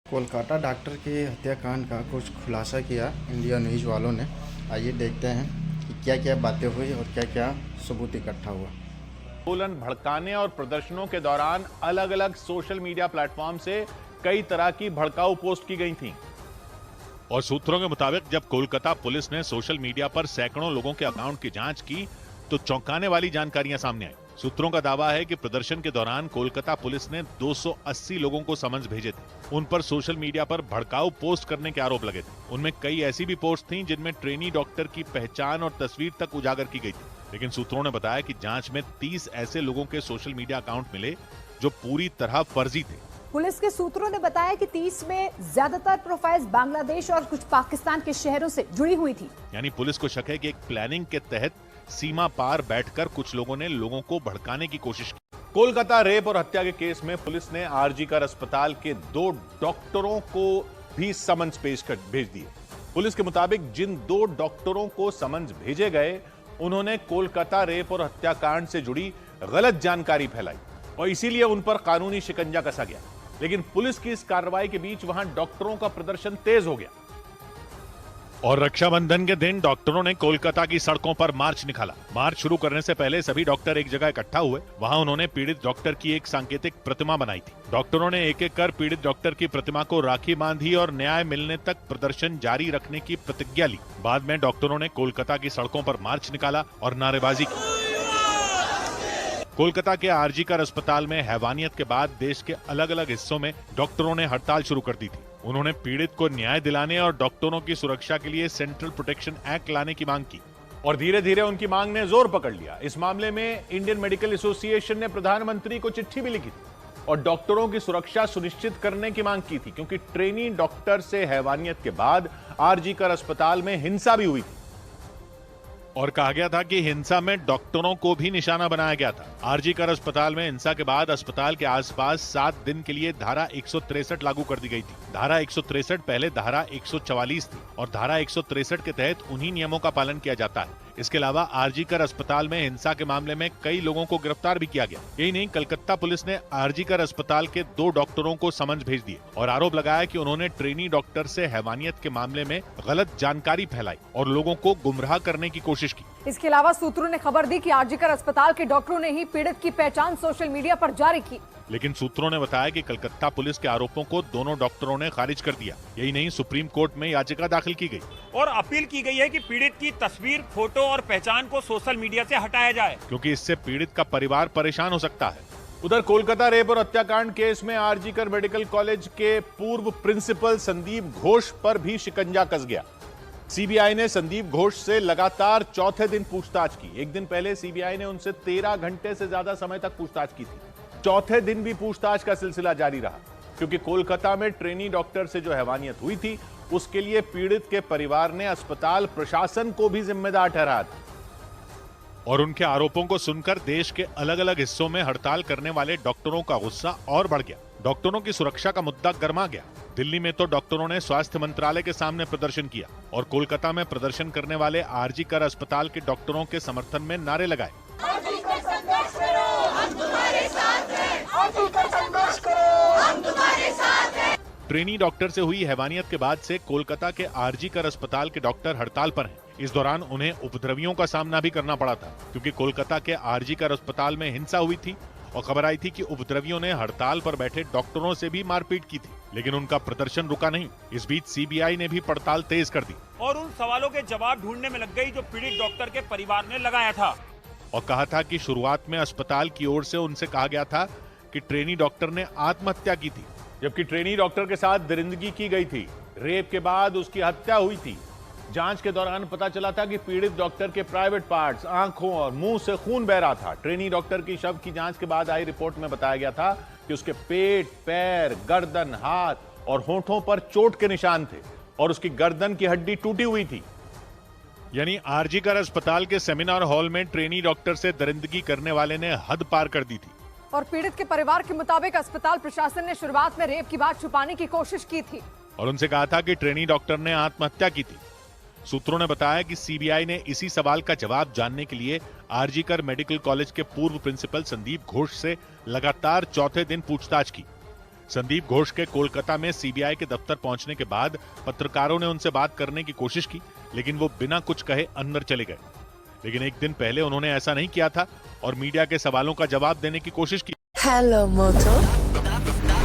Kolkata doctor के हत्याकांड का कुछ खुलासा किया इंडिया न्यूज़ वालों ने। आइए देखते हैं कि क्या क्या बातें हुई और क्या क्या सबूत इकट्ठा हुआ। आंदोलन भड़काने और प्रदर्शनों के दौरान अलग अलग सोशल मीडिया प्लेटफॉर्म से कई तरह की भड़काऊ पोस्ट की गई थीं। और सूत्रों के मुताबिक जब कोलकाता पुलिस ने सोशल मीडिया पर सैकड़ों लोगों के अकाउंट की जांच की तो चौंकाने वाली जानकारियां सामने आई। सूत्रों का दावा है कि प्रदर्शन के दौरान कोलकाता पुलिस ने 280 लोगों को समन्स भेजे थे। उन पर सोशल मीडिया पर भड़काऊ पोस्ट करने के आरोप लगे थे। उनमें कई ऐसी भी पोस्ट थीं जिनमें ट्रेनी डॉक्टर की पहचान और तस्वीर तक उजागर की गई थी। लेकिन सूत्रों ने बताया कि जांच में 30 ऐसे लोगों के सोशल मीडिया अकाउंट मिले जो पूरी तरह फर्जी थे। पुलिस के सूत्रों ने बताया कि 30 में ज्यादातर प्रोफाइल्स बांग्लादेश और कुछ पाकिस्तान के शहरों से जुड़ी हुई थी। यानी पुलिस को शक है कि एक प्लानिंग के तहत सीमा पार बैठकर कुछ लोगों ने लोगों को भड़काने की कोशिश की। कोलकाता रेप और हत्या के केस में पुलिस ने आरजी कर अस्पताल के 2 डॉक्टरों को भी समन्स भेज दिए। पुलिस के मुताबिक जिन 2 डॉक्टरों को समन्स भेजे गए उन्होंने कोलकाता रेप और हत्याकांड से जुड़ी गलत जानकारी फैलाई और इसीलिए उन पर कानूनी शिकंजा कसा गया। लेकिन पुलिस की इस कार्रवाई के बीच वहां डॉक्टरों का प्रदर्शन तेज हो गया और रक्षाबंधन के दिन डॉक्टरों ने कोलकाता की सड़कों पर मार्च निकाला। मार्च शुरू करने से पहले सभी डॉक्टर एक जगह इकट्ठा हुए। वहां उन्होंने पीड़ित डॉक्टर की एक सांकेतिक प्रतिमा बनाई थी। डॉक्टरों ने एक एक कर पीड़ित डॉक्टर की प्रतिमा को राखी बांधी और न्याय मिलने तक प्रदर्शन जारी रखने की प्रतिज्ञा ली। बाद में डॉक्टरों ने कोलकाता की सड़कों पर मार्च निकाला और नारेबाजी की। कोलकाता के आरजी कर अस्पताल में हैवानियत के बाद देश के अलग अलग हिस्सों में डॉक्टरों ने हड़ताल शुरू कर दी थी। उन्होंने पीड़ित को न्याय दिलाने और डॉक्टरों की सुरक्षा के लिए सेंट्रल प्रोटेक्शन एक्ट लाने की मांग की और धीरे धीरे उनकी मांग ने जोर पकड़ लिया। इस मामले में इंडियन मेडिकल एसोसिएशन ने प्रधानमंत्री को चिट्ठी भी लिखी थी और डॉक्टरों की सुरक्षा सुनिश्चित करने की मांग की थी, क्योंकि ट्रेनी डॉक्टर से हैवानियत के बाद आरजी कर अस्पताल में हिंसा भी हुई थी और कहा गया था कि हिंसा में डॉक्टरों को भी निशाना बनाया गया था। आरजी कर अस्पताल में हिंसा के बाद अस्पताल के आसपास 7 दिन के लिए धारा 163 लागू कर दी गई थी। धारा 163 पहले धारा 144 थी और धारा 163 के तहत उन्हीं नियमों का पालन किया जाता है। इसके अलावा आरजी कर अस्पताल में हिंसा के मामले में कई लोगों को गिरफ्तार भी किया गया। यही नहीं, कलकत्ता पुलिस ने आरजी कर अस्पताल के 2 डॉक्टरों को समन्स भेज दिए और आरोप लगाया कि उन्होंने ट्रेनी डॉक्टर से हैवानियत के मामले में गलत जानकारी फैलाई और लोगों को गुमराह करने की कोशिश की। इसके अलावा सूत्रों ने खबर दी कि आरजी कर अस्पताल के डॉक्टरों ने ही पीड़ित की पहचान सोशल मीडिया पर जारी की। लेकिन सूत्रों ने बताया कि कलकत्ता पुलिस के आरोपों को दोनों डॉक्टरों ने खारिज कर दिया। यही नहीं, सुप्रीम कोर्ट में याचिका दाखिल की गई और अपील की गई है कि पीड़ित की तस्वीर, फोटो और पहचान को सोशल मीडिया से हटाया जाए, क्योंकि इससे पीड़ित का परिवार परेशान हो सकता है। उधर कोलकाता रेप और हत्याकांड केस में आरजी कर मेडिकल कॉलेज के पूर्व प्रिंसिपल संदीप घोष पर भी शिकंजा कस गया। सीबीआई ने संदीप घोष से लगातार चौथे दिन पूछताछ की। एक दिन पहले सीबीआई ने उनसे 13 घंटे से ज्यादा समय तक पूछताछ की थी। चौथे दिन भी पूछताछ का सिलसिला जारी रहा, क्योंकि कोलकाता में ट्रेनी डॉक्टर से जो हैवानियत हुई थी उसके लिए पीड़ित के परिवार ने अस्पताल प्रशासन को भी जिम्मेदार ठहराया था। और उनके आरोपों को सुनकर देश के अलग अलग हिस्सों में हड़ताल करने वाले डॉक्टरों का गुस्सा और बढ़ गया। डॉक्टरों की सुरक्षा का मुद्दा गर्मा गया। दिल्ली में तो डॉक्टरों ने स्वास्थ्य मंत्रालय के सामने प्रदर्शन किया और कोलकाता में प्रदर्शन करने वाले आरजी कर अस्पताल के डॉक्टरों के समर्थन में नारे लगाए। ट्रेनी डॉक्टर से हुई हैवानियत के बाद से कोलकाता के आरजी कर अस्पताल के डॉक्टर हड़ताल पर हैं। इस दौरान उन्हें उपद्रवियों का सामना भी करना पड़ा था, क्योंकि कोलकाता के आरजी कर अस्पताल में हिंसा हुई थी और खबर आई थी कि उपद्रवियों ने हड़ताल पर बैठे डॉक्टरों से भी मारपीट की थी। लेकिन उनका प्रदर्शन रुका नहीं। इस बीच सीबीआई ने भी पड़ताल तेज कर दी और उन सवालों के जवाब ढूंढने में लग गई जो पीड़ित डॉक्टर के परिवार ने लगाया था और कहा था कि शुरुआत में अस्पताल की ओर से उनसे कहा गया था कि ट्रेनी डॉक्टर ने आत्महत्या की थी, जबकि ट्रेनी डॉक्टर के साथ दरिंदगी की गई थी। रेप के बाद उसकी हत्या हुई थी। जांच के दौरान पता चला था कि पीड़ित डॉक्टर के प्राइवेट पार्ट्स, आंखों और मुंह से खून बह रहा था। ट्रेनी डॉक्टर की शव की जांच के बाद आई रिपोर्ट में बताया गया था कि उसके पेट, पैर, गर्दन, हाथ और होंठों पर चोट के निशान थे और उसकी गर्दन की हड्डी टूटी हुई थी। यानी आरजी कर अस्पताल के सेमिनार हॉल में ट्रेनी डॉक्टर से दरिंदगी करने वाले ने हद पार कर दी थी। और पीड़ित के परिवार के मुताबिक अस्पताल प्रशासन ने शुरुआत में रेप की बात छुपाने की कोशिश की थी और उनसे कहा था कि ट्रेनी डॉक्टर ने आत्महत्या की थी। सूत्रों ने बताया कि सीबीआई ने इसी सवाल का जवाब जानने के लिए आरजी कर मेडिकल कॉलेज के पूर्व प्रिंसिपल संदीप घोष से लगातार चौथे दिन पूछताछ की। संदीप घोष के कोलकाता में सीबीआई के दफ्तर पहुंचने के बाद पत्रकारों ने उनसे बात करने की कोशिश की, लेकिन वो बिना कुछ कहे अंदर चले गए। लेकिन एक दिन पहले उन्होंने ऐसा नहीं किया था और मीडिया के सवालों का जवाब देने की कोशिश की। Hello, Moto.